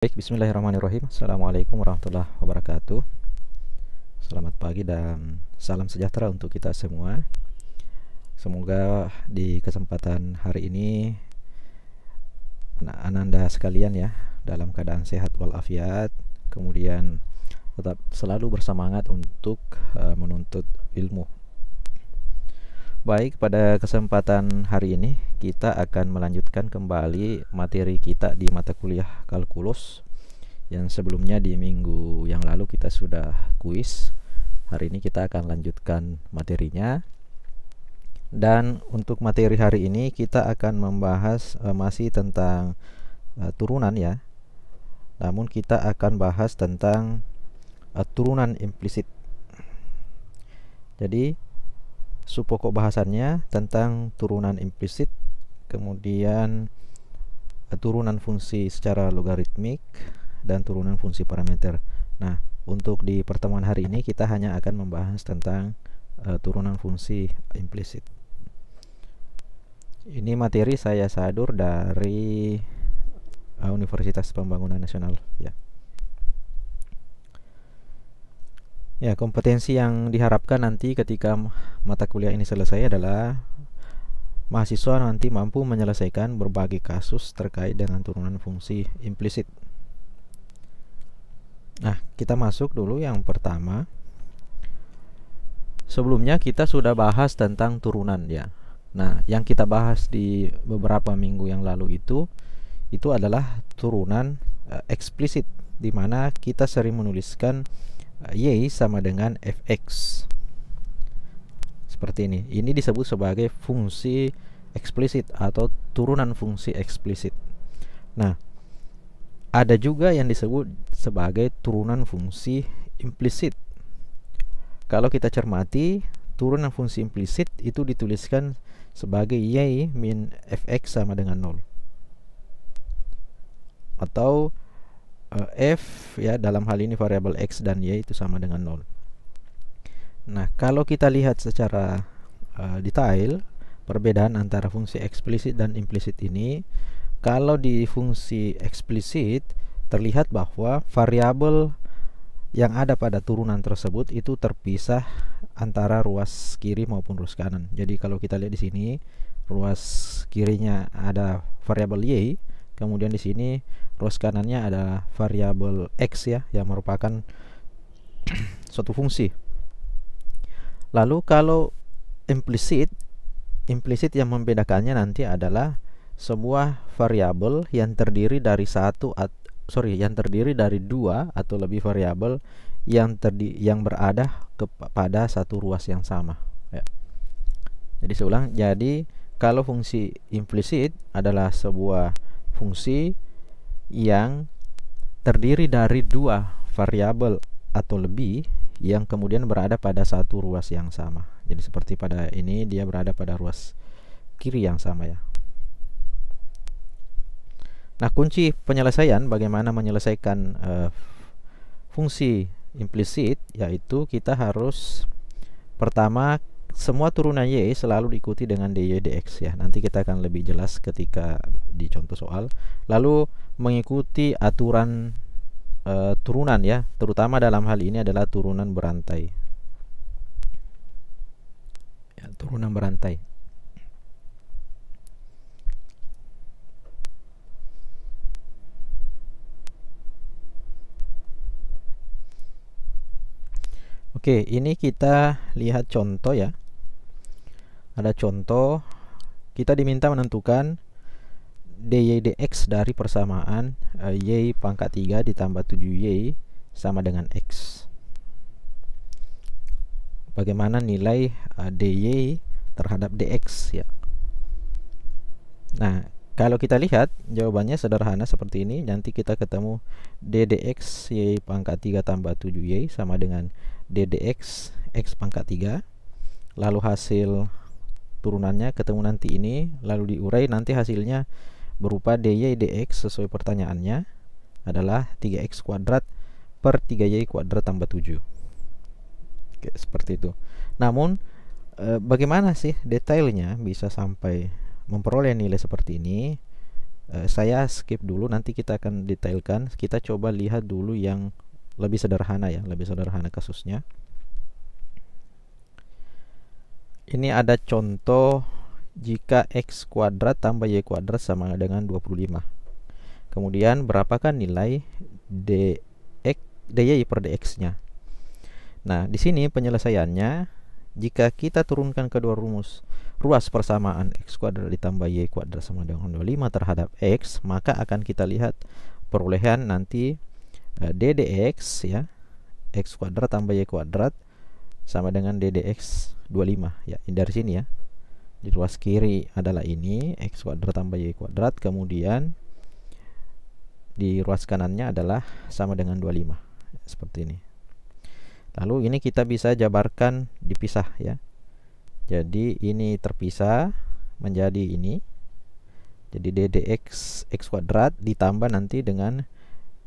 Baik, bismillahirrahmanirrahim. Assalamualaikum warahmatullahi wabarakatuh. Selamat pagi dan salam sejahtera untuk kita semua. Semoga di kesempatan hari ini Ananda sekalian ya dalam keadaan sehat walafiat, kemudian tetap selalu bersemangat untuk menuntut ilmu. Baik, pada kesempatan hari ini kita akan melanjutkan kembali materi kita di mata kuliah kalkulus yang sebelumnya di minggu yang lalu kita sudah kuis. Hari ini kita akan lanjutkan materinya. Dan untuk materi hari ini kita akan membahas masih tentang turunan ya. Namun kita akan bahas tentang turunan implisit. Jadi pokok bahasannya tentang turunan implisit, kemudian turunan fungsi secara logaritmik dan turunan fungsi parameter. Nah, untuk di pertemuan hari ini kita hanya akan membahas tentang turunan fungsi implisit. Ini materi saya sadur dari Universitas Pembangunan Nasional ya. Ya, kompetensi yang diharapkan nanti ketika mata kuliah ini selesai adalah mahasiswa nanti mampu menyelesaikan berbagai kasus terkait dengan turunan fungsi implisit. Nah, kita masuk dulu yang pertama. Sebelumnya kita sudah bahas tentang turunan ya. Nah, yang kita bahas di beberapa minggu yang lalu itu adalah turunan eksplisit, di mana kita sering menuliskan Y sama dengan Fx seperti ini. Ini disebut sebagai fungsi eksplisit atau turunan fungsi eksplisit. Nah, ada juga yang disebut sebagai turunan fungsi implisit. Kalau kita cermati, turunan fungsi implisit itu dituliskan sebagai Y min Fx sama dengan 0 atau F ya, dalam hal ini variabel X dan Y itu sama dengan 0. Nah, kalau kita lihat secara detail perbedaan antara fungsi eksplisit dan implisit ini, kalau di fungsi eksplisit terlihat bahwa variabel yang ada pada turunan tersebut itu terpisah antara ruas kiri maupun ruas kanan. Jadi kalau kita lihat di sini, ruas kirinya ada variabel Y, kemudian di sini ruas kanannya ada variabel X ya, yang merupakan suatu fungsi. Lalu kalau implisit yang membedakannya nanti adalah sebuah variabel yang terdiri dari dua atau lebih variabel yang berada kepada satu ruas yang sama ya. Jadi saya ulang, jadi kalau fungsi implisit adalah sebuah fungsi yang terdiri dari dua variabel atau lebih yang kemudian berada pada satu ruas yang sama. Jadi seperti pada ini dia berada pada ruas kiri yang sama ya. Nah, kunci penyelesaian bagaimana menyelesaikan fungsi implisit yaitu kita harus pertama semua turunan Y selalu diikuti dengan dy dx ya. Nanti kita akan lebih jelas ketika di contoh soal. Lalu mengikuti aturan turunan ya, terutama dalam hal ini adalah turunan berantai. Ya, turunan berantai. Oke, ini kita lihat contoh ya. Ada contoh, kita diminta menentukan dy dx dari persamaan y pangkat 3 ditambah 7y sama dengan x. Bagaimana nilai dy terhadap dx ya. Nah, kalau kita lihat jawabannya sederhana seperti ini. Nanti kita ketemu d dx y pangkat 3 tambah 7y sama dengan d dx x pangkat 3. Lalu hasil turunannya ketemu nanti ini, lalu diurai, nanti hasilnya berupa dy dx sesuai pertanyaannya adalah 3x kuadrat per 3y kuadrat tambah 7. Oke, seperti itu. Namun bagaimana sih detailnya bisa sampai memperoleh nilai seperti ini? Saya skip dulu, nanti kita akan detailkan. Kita coba lihat dulu yang lebih sederhana ya, lebih sederhana kasusnya. Ini ada contoh jika x kuadrat tambah y kuadrat sama dengan 25. Kemudian berapakah nilai dy per dx-nya? Nah, di sini penyelesaiannya, jika kita turunkan kedua ruas persamaan x kuadrat ditambah y kuadrat sama dengan 25 terhadap x, maka akan kita lihat perolehan nanti ddx ya, x kuadrat tambah y kuadrat sama dengan ddx 25 ya. Dari sini ya, di ruas kiri adalah ini x kuadrat tambah y kuadrat, kemudian di ruas kanannya adalah sama dengan 25 seperti ini. Lalu ini kita bisa jabarkan dipisah ya. Jadi ini terpisah menjadi ini. Jadi ddx x kuadrat ditambah nanti dengan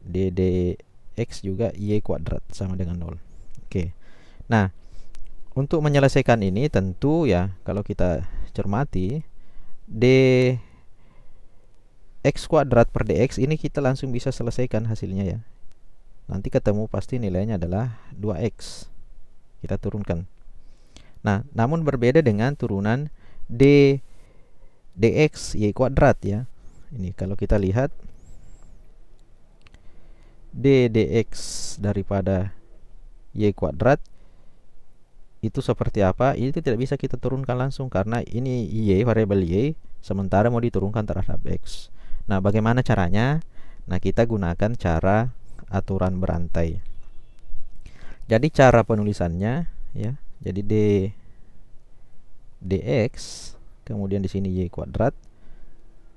ddx juga y kuadrat sama dengan 0. Oke. Nah, untuk menyelesaikan ini tentu ya, kalau kita cermati dx kuadrat per dx ini kita langsung bisa selesaikan hasilnya ya. Nanti ketemu pasti nilainya adalah 2x. Kita turunkan. Nah, namun berbeda dengan turunan dx y kuadrat ya. Ini kalau kita lihat dx daripada y kuadrat itu seperti apa? Itu tidak bisa kita turunkan langsung karena ini y, variabel y, sementara mau diturunkan terhadap x. Nah, bagaimana caranya? Nah, kita gunakan cara aturan berantai. Jadi cara penulisannya ya, jadi dx kemudian di sini y kuadrat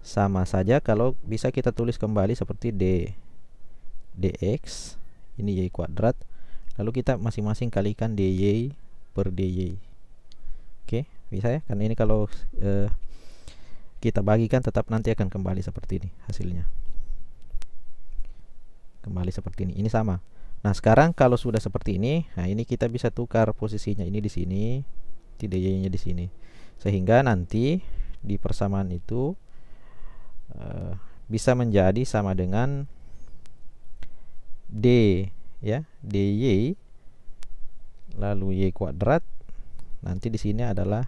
sama saja kalau bisa kita tulis kembali seperti dx ini y kuadrat, lalu kita masing-masing kalikan dy per dy. Oke, bisa ya, karena ini kalau kita bagikan tetap nanti akan kembali seperti ini hasilnya. Kembali seperti ini. Ini sama. Nah, sekarang kalau sudah seperti ini, nah ini kita bisa tukar posisinya, ini di sini, dy-nya di sini. Sehingga nanti di persamaan itu bisa menjadi sama dengan d ya, dy lalu y kuadrat. Nanti di sini adalah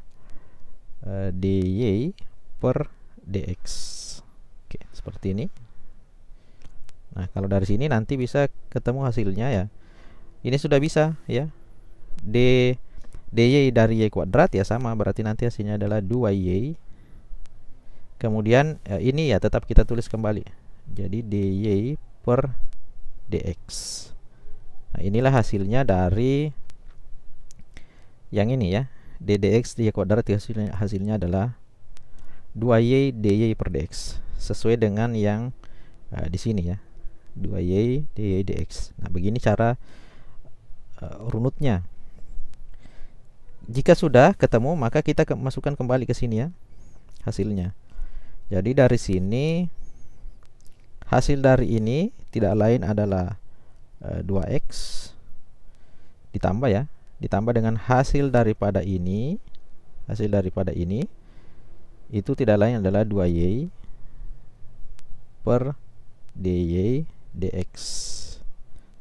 dy per dx. Oke, seperti ini. Nah, kalau dari sini nanti bisa ketemu hasilnya ya. Ini sudah bisa ya. dy dari y kuadrat ya sama, berarti nanti hasilnya adalah 2y. Kemudian ini ya tetap kita tulis kembali. Jadi dy per dx. Nah, inilah hasilnya dari yang ini ya. ddx y kuadrat hasilnya adalah 2y dy per dx. Sesuai dengan yang di sini ya. 2y dy dx. Nah, begini cara runutnya. Jika sudah ketemu, maka kita masukkan kembali ke sini ya hasilnya. Jadi dari sini hasil dari ini tidak lain adalah 2x ditambah ya, ditambah dengan hasil daripada ini, itu tidak lain adalah 2y per dy dx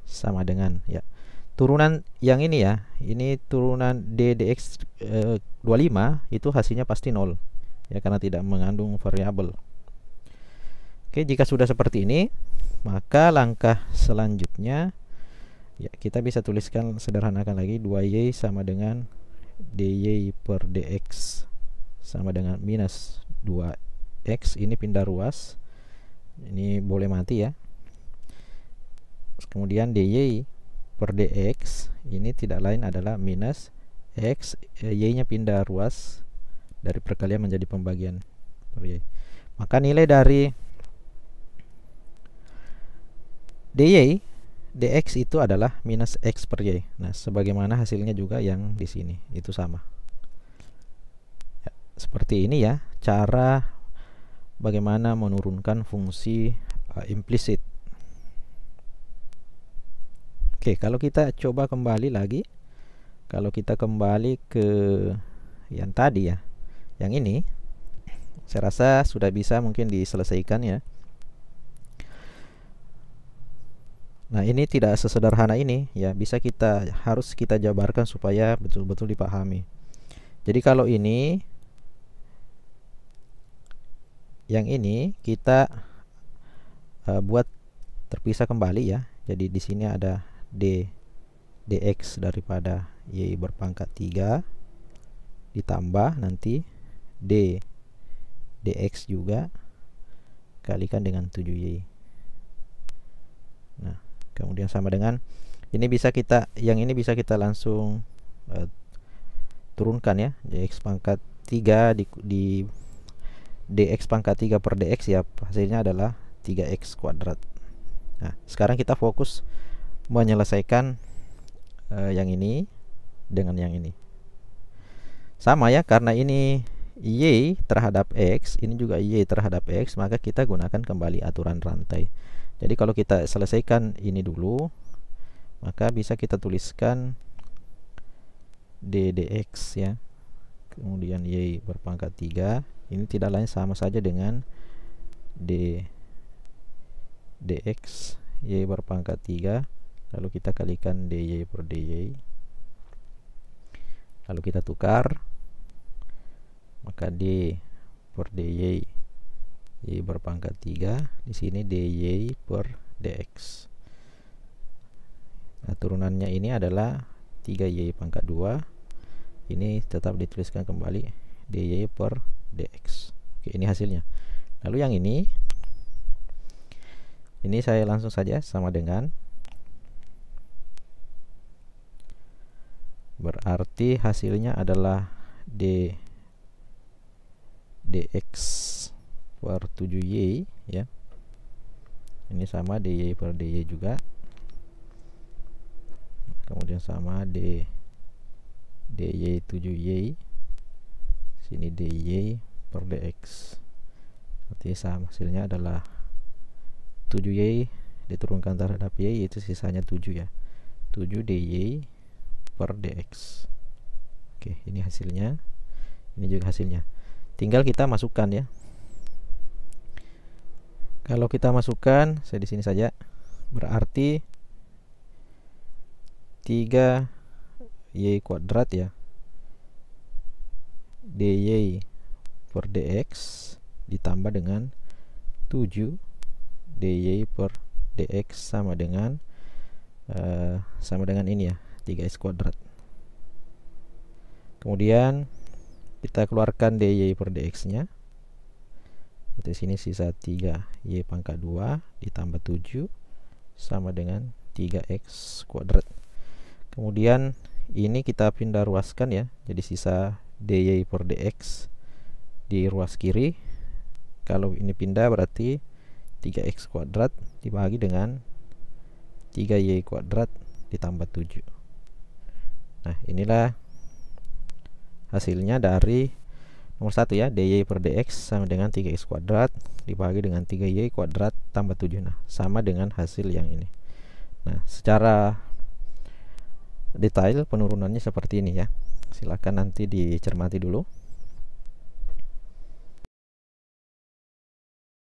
sama dengan ya, turunan yang ini ya, ini turunan ddx 25 itu hasilnya pasti 0 ya, karena tidak mengandung variabel. Oke, jika sudah seperti ini, maka langkah selanjutnya ya, kita bisa tuliskan, sederhanakan lagi, 2y sama dengan dy per dx sama dengan minus 2x. Ini pindah ruas, ini boleh mati ya. Kemudian dy per dx ini tidak lain adalah minus x, y nya pindah ruas dari perkalian menjadi pembagian per y. Maka nilai dari dy dx itu adalah minus x per y. Nah, sebagaimana hasilnya juga yang di sini itu sama ya, seperti ini ya cara bagaimana menurunkan fungsi implisit. Oke, kalau kita coba kembali lagi, kalau kita kembali ke yang tadi ya, yang ini Saya rasa sudah bisa mungkin diselesaikan ya. Nah, ini tidak sesederhana ini ya, harus kita jabarkan supaya betul-betul dipahami. Jadi kalau ini, yang ini kita buat terpisah kembali ya. Jadi di sini ada dx daripada y berpangkat 3 ditambah nanti dx juga kalikan dengan 7y. Nah, kemudian sama dengan ini yang ini bisa kita langsung turunkan ya. Dx pangkat 3 di dx pangkat 3 per dx ya, hasilnya adalah 3x kuadrat. Nah, sekarang kita fokus menyelesaikan yang ini dengan yang ini. Sama ya, karena ini y terhadap x, ini juga y terhadap x, maka kita gunakan kembali aturan rantai. Jadi kalau kita selesaikan ini dulu, maka bisa kita tuliskan dx ya. Kemudian y berpangkat 3, ini tidak lain sama saja dengan dx y berpangkat 3, lalu kita kalikan dy per dy, lalu kita tukar, maka d per dy y berpangkat 3, di sini dy per dx. Nah, turunannya ini adalah 3y pangkat 2, ini tetap dituliskan kembali dy per dx. Oke, ini hasilnya. Lalu yang ini saya langsung saja sama dengan, berarti hasilnya adalah dx per 7y ya. Ini sama dy per dy juga. Kemudian sama dy 7y, sini dy per dx. Berarti sama, hasilnya adalah 7y diturunkan terhadap y, itu sisanya 7 ya. 7 dy per dx. Oke, ini hasilnya. Ini juga hasilnya. Tinggal kita masukkan ya. Kalau kita masukkan, saya di sini saja. Berarti 3y kuadrat ya. dy per dx ditambah dengan 7 dy per dx sama dengan ini ya, 3x kuadrat. Kemudian kita keluarkan dy per dx nya. Di sini sisa 3y pangkat 2 ditambah 7 sama dengan 3x kuadrat. Kemudian ini kita pindah ruaskan ya, jadi sisa dy per dx di ruas kiri. Kalau ini pindah berarti 3x kuadrat dibagi dengan 3y kuadrat ditambah 7. Nah, inilah hasilnya dari nomor 1 ya, dy per dx sama dengan 3x kuadrat dibagi dengan 3y kuadrat tambah 7. Nah, sama dengan hasil yang ini. Nah, secara detail penurunannya seperti ini ya. Silakan nanti dicermati dulu.